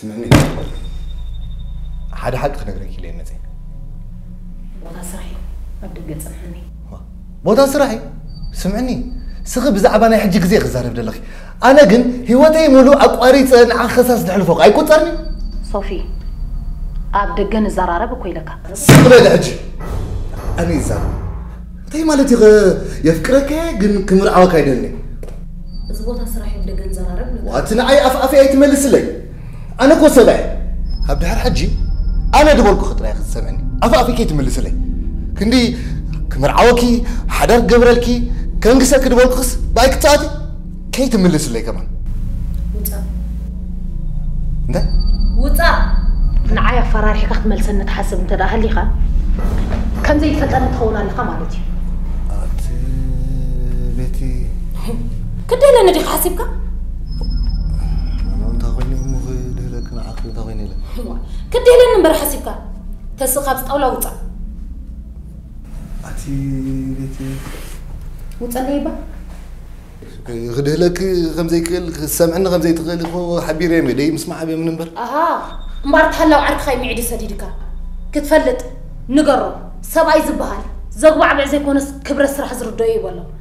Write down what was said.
سمعني حدا حق خنقرك لي مزي بوتا سرحي أبدأ سمعني بوتا سرحي سمعني سخب زعبانة حجي غزي غزارب دلخي أنا جن هوتي ملو أقاريت أنا خصاص دحل فوق أي كترني صوفي أبدأ جن زرارة بكويلك سخب الحج أنا زار تي مالتي يفكرك جن كمر عوك هيدلني زبوتا سرحي أبدأ جن زرارة واتنا أي أفي أي تملس لي أنا كو سبع هبدا حجي أنا دبولكو خطرة يا أخي سمعني أفي كي تملس لي كندي كمر عوكي حدر قبرلكي كان قسك دبولكوس بايك تاتي كي تملس لي كمان وطا ده وطا نعايا فرارحي كخت ملسنة تحسب انت ده هليخا كم زي فتن تخونا لخا مالتي بيتي كده لنا دي حاسبك أنا تاخذني مغير لك أنا عقلي تاخذني لك كده لنا نبر حاسبك تسخاب تطاولا وطا بيتي وطا ليبا غده لك خمزي كل سمعنا خمزي تغلي هو حبيري مدي مسمع حبيب من نبر مبارت هلا وعرك خاي معدي سديدك كتفلت نقرب سباي زبهال زغبع بعزي كونس كبر السرح زردو يبلو